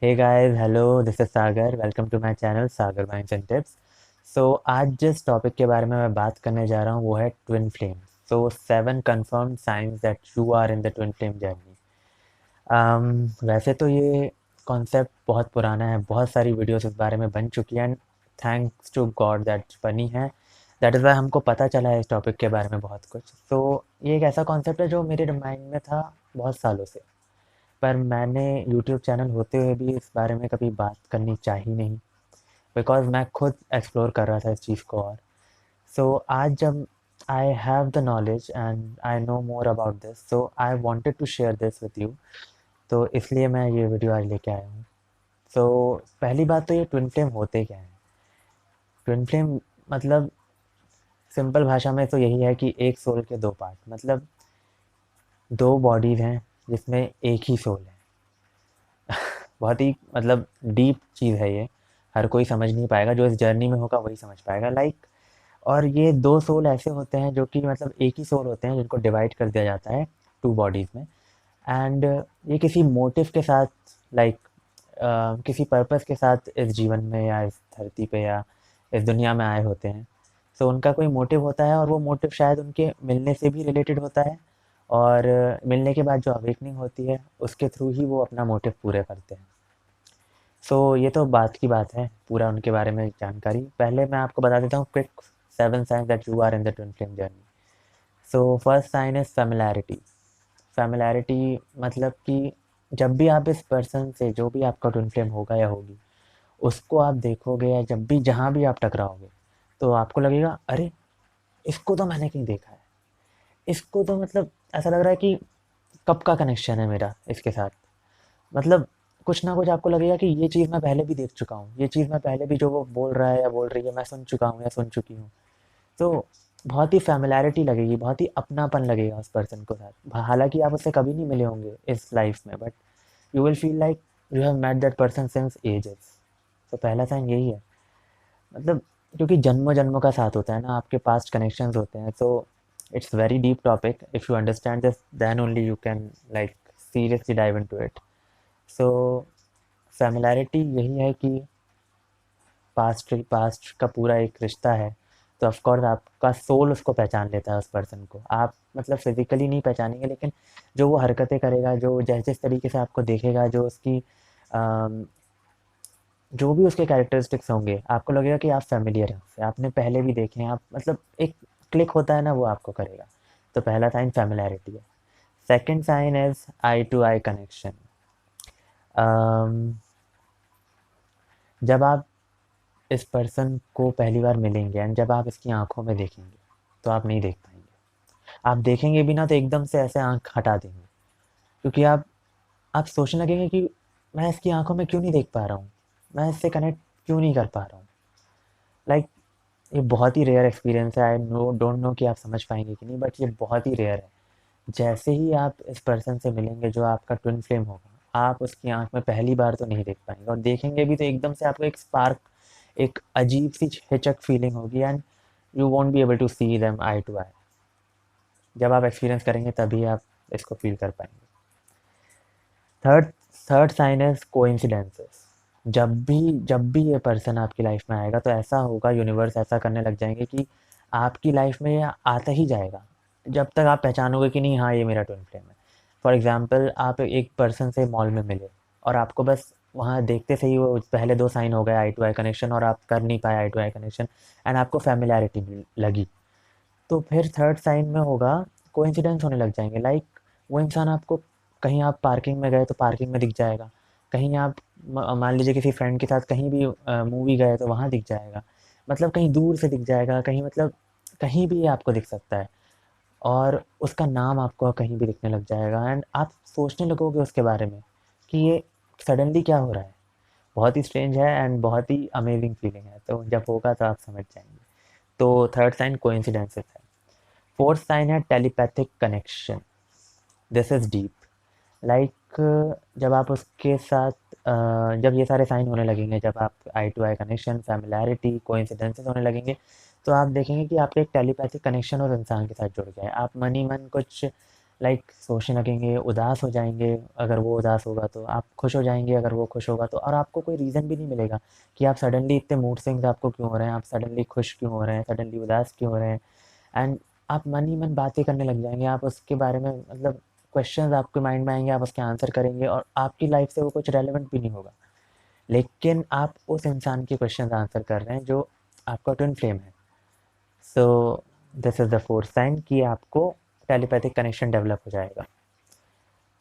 Hey guys, hello, this is Sagar. Welcome to my channel Sagar Minds and Tips. So आज जिस topic के बारे में मैं बात करने जा रहा हूँ वो है twin flame. So 7 confirmed signs that you are in the twin flame journey. वैसे तो ये कॉन्सेप्ट बहुत पुराना है, बहुत सारी वीडियोस इस बारे में बन चुकी हैं and thanks to God that बनी है। दैट इज़ वाई हमको पता चला है इस टॉपिक के बारे में बहुत कुछ। तो ये एक ऐसा कॉन्सेप्ट है जो मेरे माइंड में था बहुत सालों से, पर मैंने यूट्यूब चैनल होते हुए भी इस बारे में कभी बात करनी चाहिए नहीं, बिकॉज़ मैं खुद एक्सप्लोर कर रहा था इस चीज़ को। और सो आज जब I have the knowledge and I know more about this, so I wanted to share this with you. तो इसलिए मैं ये वीडियो आज लेके आया हूँ। सो पहली बात तो ये ट्विन फ्लेम होते क्या हैं। ट्विन फ्लेम मतलब सिंपल भाषा में तो यही है कि एक सोल के दो पार्ट, मतलब दो बॉडीज़ हैं जिसमें एक ही सोल है। बहुत ही मतलब डीप चीज़ है ये। हर कोई समझ नहीं पाएगा, जो इस जर्नी में होगा वही समझ पाएगा। और ये दो सोल ऐसे होते हैं जो कि मतलब एक ही सोल होते हैं जिनको डिवाइड कर दिया जाता है टू बॉडीज़ में। एंड ये किसी मोटिव के साथ, लाइक किसी पर्पस के साथ इस जीवन में या इस धरती पे या इस दुनिया में आए होते हैं। सो उनका कोई मोटिव होता है और वो मोटिव शायद उनके मिलने से भी रिलेटेड होता है। और मिलने के बाद जो अवेकनिंग होती है उसके थ्रू ही वो अपना मोटिव पूरे करते हैं। सो ये तो बात की बात है, पूरा उनके बारे में जानकारी। पहले मैं आपको बता देता हूँ quick 7 signs that you are in the twin flame journey. So first sign is familiarity. Familiarity मतलब कि जब भी आप इस पर्सन से, जो भी आपका ट्विन फ्लेम होगा या होगी, उसको आप देखोगे या जब भी जहाँ भी आप टकराओगे, तो आपको लगेगा अरे, इसको तो मैंने कहीं देखा है। इसको तो मतलब ऐसा लग रहा है कि कब का कनेक्शन है मेरा इसके साथ। मतलब कुछ ना कुछ आपको लगेगा कि ये चीज़ मैं पहले भी देख चुका हूँ, ये चीज़ मैं पहले भी, जो वो बोल रहा है या बोल रही है, मैं सुन चुका हूँ या सुन चुकी हूँ। तो बहुत ही फैमिलैरिटी लगेगी, बहुत ही अपनापन लगेगा उस पर्सन को साथ। हालांकि आप उससे कभी नहीं मिले होंगे इस लाइफ में, but you will feel like you have met that person since ages. तो पहला साइन यही है। मतलब क्योंकि जन्मों जन्मों का साथ होता है ना, आपके पास्ट कनेक्शंस होते हैं। So it's very deep topic. If you understand this then only you can like seriously dive into it. So familiarity यही है कि पास्ट पास्ट का पूरा एक रिश्ता है। तो ऑफ कोर्स आपका सोल उसको पहचान लेता है, उस पर्सन को। आप मतलब फिजिकली नहीं पहचानेंगे, लेकिन जो वो हरकतें करेगा, जो जिस जिस तरीके से आपको देखेगा, जो उसकी अम, जो भी उसके कैरेक्टरिस्टिक्स होंगे, आपको लगेगा कि आप फेमिलियर हैं उससे, आपने पहले भी देखे हैं। आप मतलब एक क्लिक होता है ना, वो आपको करेगा। तो पहला साइन फेमिलैरिटी है। Second sign is eye to eye connection. जब आप इस पर्सन को पहली बार मिलेंगे एंड जब आप इसकी आंखों में देखेंगे, तो आप नहीं देख पाएंगे। आप देखेंगे भी ना तो एकदम से ऐसे आंख हटा देंगे, क्योंकि आप सोचने लगेंगे कि मैं इसकी आंखों में क्यों नहीं देख पा रहा हूँ, मैं इससे कनेक्ट क्यों नहीं कर पा रहा हूँ। लाइक ये बहुत ही रेयर एक्सपीरियंस है। आई नो डोंट नो कि आप समझ पाएंगे कि नहीं, बट ये बहुत ही रेयर है। जैसे ही आप इस पर्सन से मिलेंगे जो आपका ट्विन फ्लेम होगा, आप उसकी आंख में पहली बार तो नहीं देख पाएंगे, और देखेंगे भी तो एकदम से आपको एक स्पार्क, एक अजीब सी हिचक फीलिंग होगी and you won't be able to see them eye to eye. जब आप एक्सपीरियंस करेंगे तभी आप इसको फील कर पाएंगे। थर्ड थर्ड साइन है कोइंसिडेंसेस। जब भी ये पर्सन आपकी लाइफ में आएगा तो ऐसा होगा, यूनिवर्स ऐसा करने लग जाएंगे कि आपकी लाइफ में ये आता ही जाएगा, जब तक आप पहचानोगे कि नहीं, हाँ ये मेरा ट्विन फ्लेम है। फॉर एग्जांपल, आप एक पर्सन से मॉल में मिले और आपको बस वहाँ देखते से ही वो पहले दो साइन हो गए, आई टू आई कनेक्शन, और आप कर नहीं पाए आई टू आई कनेक्शन एंड आपको फैमिलैरिटी लगी। तो फिर थर्ड साइन में होगा, कोइंसिडेंस होने लग जाएंगे। लाइक वो इंसान आपको, कहीं आप पार्किंग में गए तो पार्किंग में दिख जाएगा, कहीं आप मान लीजिए किसी फ्रेंड के साथ कहीं भी मूवी गए तो वहाँ दिख जाएगा, मतलब कहीं दूर से दिख जाएगा, कहीं मतलब कहीं भी आपको दिख सकता है। और उसका नाम आपको कहीं भी दिखने लग जाएगा एंड आप सोचने लगोगे उसके बारे में कि ये सडनली क्या हो रहा है। बहुत ही स्ट्रेंज है एंड बहुत ही अमेजिंग फीलिंग है। तो जब होगा तो आप समझ जाएंगे। तो थर्ड साइन कोइंसिडेंसेस है। फोर्थ साइन है telepathic connection. This is deep. Like जब आप उसके साथ जब ये सारे साइन होने लगेंगे, जब आप eye to eye connection, familiarity, coincidences होने लगेंगे, तो आप देखेंगे कि आपका एक टेलीपैथिक कनेक्शन उस इंसान के साथ जुड़ गया है। आप मन ही मन कुछ लाइक सोचने लगेंगे, उदास हो जाएंगे अगर वो उदास होगा तो, आप खुश हो जाएंगे अगर वो खुश होगा तो, और आपको कोई रीज़न भी नहीं मिलेगा कि आप सडनली इतने मूड स्विंग्स आपको क्यों हो रहे हैं, आप सडनली खुश क्यों हो रहे हैं, सडनली उदास क्यों हो रहे हैं। एंड आप मन ही मन बातें करने लग जाएंगे, आप उसके बारे में मतलब क्वेश्चंस आपके माइंड में आएंगे, आप उसके आंसर करेंगे और आपकी लाइफ से वो कुछ रेलेवेंट भी नहीं होगा, लेकिन आप उस इंसान के क्वेश्चन आंसर कर रहे हैं जो आपका ट्विन फ्लेम है। So this is the fourth sign कि आपको टेलीपैथिक कनेक्शन डेवलप हो जाएगा।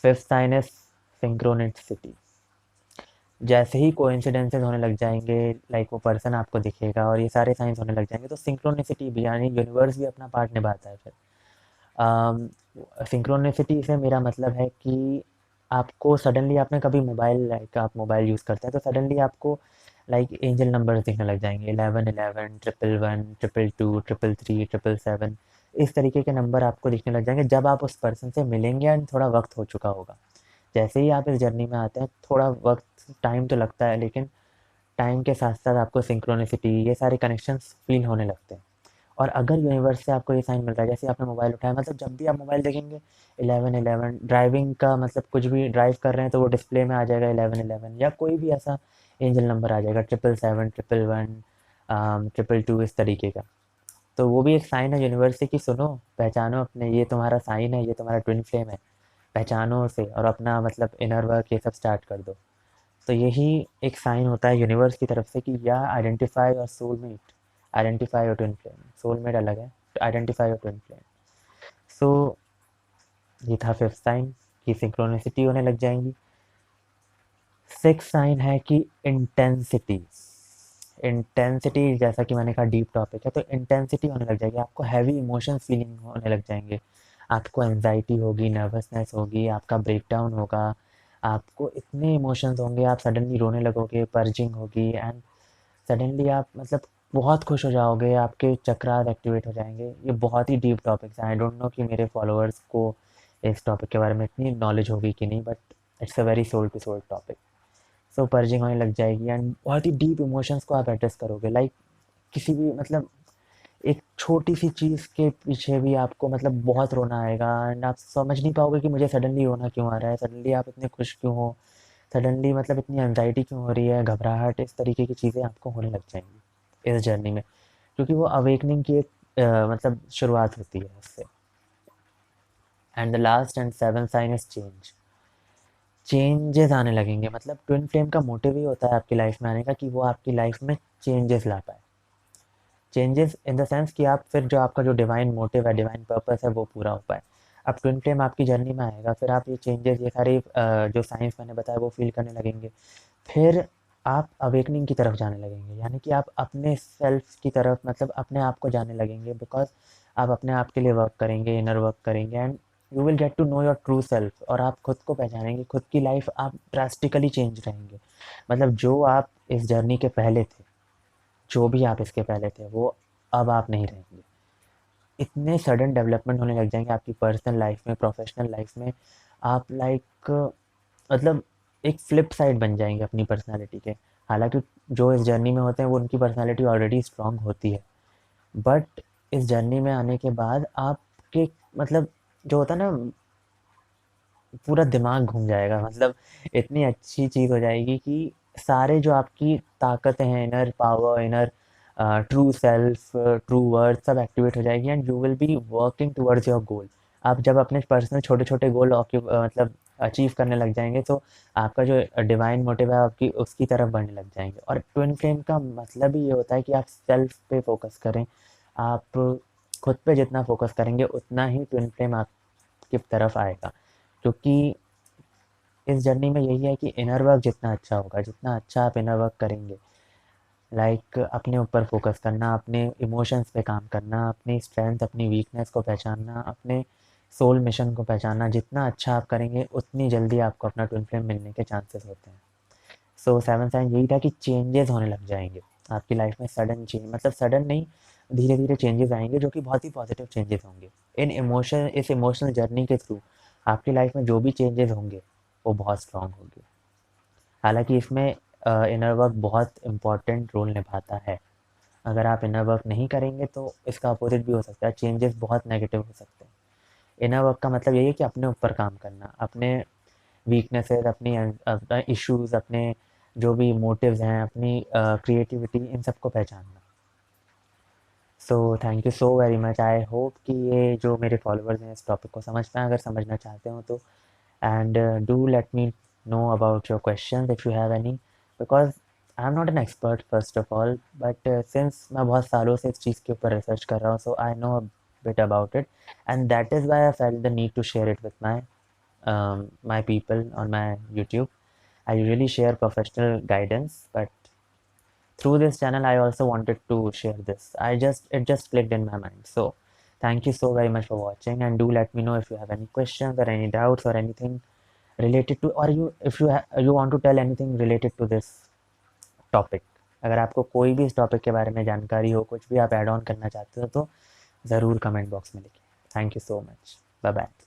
Fifth sign is synchronicity. जैसे ही कोइंसिडेंसेस होने लग जाएंगे, लाइक वो पर्सन आपको दिखेगा और ये सारे साइंस होने लग जाएंगे, तो सिंक्रोनिसिटी भी यानी यूनिवर्स भी अपना पार्ट निभाता है फिर। सिंक्रोनिसिटी से मेरा मतलब है कि आपको सडनली, आपने कभी मोबाइल, लाइक आप मोबाइल यूज़ करते हैं तो सडनली आपको लाइक एंजल नंबर्स दिखने लग जाएंगे, 1111, 111, 222, 333, 777, इस तरीके के नंबर आपको दिखने लग जाएंगे जब आप उस पर्सन से मिलेंगे एंड थोड़ा वक्त हो चुका होगा। जैसे ही आप इस जर्नी में आते हैं, थोड़ा वक्त, टाइम तो लगता है, लेकिन टाइम के साथ साथ आपको सिंक्रोनिसिटी, ये सारे कनेक्शंस फील होने लगते हैं। और अगर यूनिवर्स से आपको ये साइन मिल रहा है, जैसे आपने मोबाइल उठाया, मतलब जब भी आप मोबाइल देखेंगे 1111, ड्राइविंग का मतलब कुछ भी ड्राइव कर रहे हैं तो वो डिस्प्ले में आ जाएगा 1111, या कोई भी ऐसा एंजल नंबर आ जाएगा, 777, 111, 222, इस तरीके का। तो वो भी एक साइन है यूनिवर्स से कि सुनो, पहचानो अपने, ये तुम्हारा साइन है, ये तुम्हारा ट्विन फ्लेम है, पहचानो उसे और अपना मतलब इनर वर्क ये सब स्टार्ट कर दो। तो यही एक साइन होता है यूनिवर्स की तरफ से कि या identify your soulmate, identify your twin flame. Soulmate अलग है, आइडेंटिफाई योर ट्विन फ्लेम। सो ये था फिफ्थ साइन कि सिंक्रोनिसिटी होने लग जाएंगी। सिक्स साइन है कि इंटेंसिटी। इंटेंसिटी जैसा कि मैंने कहा डीप टॉपिक है, तो इंटेंसिटी होने लग जाएगी, आपको हैवी इमोशन फीलिंग होने लग जाएंगे, आपको एंजाइटी होगी, नर्वसनेस होगी, आपका ब्रेकडाउन होगा, आपको इतने इमोशंस होंगे, आप सडनली रोने लगोगे, पर्जिंग होगी, एंड सडनली आप मतलब बहुत खुश हो जाओगे, आपके चक्रास एक्टिवेट हो जाएंगे। ये बहुत ही डीप टॉपिक्स हैं, आई डोंट नो कि मेरे फॉलोअर्स को इस टॉपिक के बारे में इतनी नॉलेज होगी कि नहीं, but it's a very soul to soul topic. So purging होने लग जाएगी एंड बहुत ही डीप इमोशंस को आप एड्रेस करोगे, लाइक किसी भी मतलब एक छोटी सी चीज़ के पीछे भी आपको मतलब बहुत रोना आएगा, एंड आप समझ नहीं पाओगे कि मुझे सडनली रोना क्यों आ रहा है, सडनली आप इतने खुश क्यों हो, सडनली मतलब इतनी एंजाइटी क्यों हो रही है, घबराहट, इस तरीके की चीज़ें आपको होने लग जाएंगी इस जर्नी में, क्योंकि वो अवेकनिंग की एक मतलब शुरुआत होती है उससे। And the last and seven sign is change. Changes आने लगेंगे, मतलब ट्विन फ्लेम का मोटिव ही होता है आपकी लाइफ में आने का कि वो आपकी लाइफ में चेंजेस ला पाए। चेंजेस इन द सेंस कि आप फिर जो आपका जो डिवाइन मोटिव है, डिवाइन पर्पस है, वो पूरा हो पाए। अब ट्विन फ्लेम आपकी जर्नी में आएगा, फिर आप ये चेंजेस, ये सारी जो साइंस मैंने बताया वो फील करने लगेंगे। फिर आप अवेकनिंग की तरफ जाने लगेंगे, यानी कि आप अपने सेल्फ की तरफ, मतलब अपने आप को जाने लगेंगे, बिकॉज आप अपने आप के लिए वर्क करेंगे, इनर वर्क करेंगे, and you will get to know your true self, और आप खुद को पहचानेंगे, खुद की लाइफ आप ड्रास्टिकली चेंज रहेंगे। मतलब जो आप इस जर्नी के पहले थे, जो भी आप इसके पहले थे, वो अब आप नहीं रहेंगे। इतने सडन डेवलपमेंट होने लग जाएंगे आपकी पर्सनल लाइफ में, प्रोफेशनल लाइफ में। आप लाइक मतलब एक फ्लिप साइड बन जाएंगे अपनी पर्सनालिटी के। हालांकि जो इस जर्नी में होते हैं वो, उनकी पर्सनालिटी ऑलरेडी स्ट्रांग होती है, बट इस जर्नी में आने के बाद आपके मतलब जो होता है ना, पूरा दिमाग घूम जाएगा, मतलब इतनी अच्छी चीज़ हो जाएगी कि सारे जो आपकी ताकतें हैं, inner power, inner true self, true worth, सब एक्टिवेट हो जाएगी, and you will be working towards your goal. आप जब अपने पर्सनल छोटे छोटे गोल मतलब अचीव करने लग जाएंगे, तो आपका जो डिवाइन मोटिव है आपकी, उसकी तरफ बढ़ने लग जाएंगे। और ट्विन फ्लेम का मतलब ही ये होता है कि आप सेल्फ पे फोकस करें, आप खुद पे जितना फोकस करेंगे उतना ही ट्विन फ्लेम आपकी तरफ आएगा। क्योंकि इस जर्नी में यही है कि इनर वर्क जितना अच्छा होगा, जितना अच्छा आप इनर वर्क करेंगे, लाइक अपने ऊपर फोकस करना, अपने इमोशंस पे काम करना, अपनी स्ट्रेंथ, अपनी वीकनेस को पहचानना, अपने सोल मिशन को पहचानना, जितना अच्छा आप करेंगे उतनी जल्दी आपको अपना ट्विन फ्लेम मिलने के चांसेस होते हैं। सो सेवन साइन यही था कि चेंजेस होने लग जाएंगे आपकी लाइफ में, सडन चेंज, मतलब सडन नहीं, धीरे धीरे चेंजेस आएंगे जो कि बहुत ही पॉजिटिव चेंजेस होंगे। इस इमोशनल जर्नी के थ्रू आपकी लाइफ में जो भी चेंजेस होंगे वो बहुत स्ट्रांग होंगे। हालांकि इसमें इनर वर्क बहुत इम्पॉर्टेंट रोल निभाता है। अगर आप इनर वर्क नहीं करेंगे तो इसका अपोजिट भी हो सकता है, चेंजेस बहुत नेगेटिव हो सकते हैं। इनर वर्क का मतलब यही है कि अपने ऊपर काम करना, अपने वीकनेसेस, अपने इश्यूज, अपने जो भी मोटिव्स हैं, अपनी क्रिएटिविटी, इन सबको पहचानना। So thank you so very much. I hope कि ये जो मेरे फॉलोअर्स हैं इस टॉपिक को समझ पाएँ, अगर समझना चाहते हो तो। And do let me know about your question if you have any, because I am not an expert first of all, but since मैं बहुत सालों से इस चीज़ के ऊपर रिसर्च कर रहा हूँ, so I know a bit about it, and that is why I felt the need to share it with my people on my YouTube. I usually share professional guidance, but through this channel I also wanted to share this. It just clicked in my mind. So thank you so very much for watching, and do let me know if you have any questions or any doubts or anything related to, or you want to tell anything related to this topic. अगर आपको कोई भी इस topic के बारे में जानकारी हो, कुछ भी आप ऐड ऑन करना चाहते हो, तो ज़रूर कमेंट बॉक्स में लिखिए। Thank you so much. Bye bye.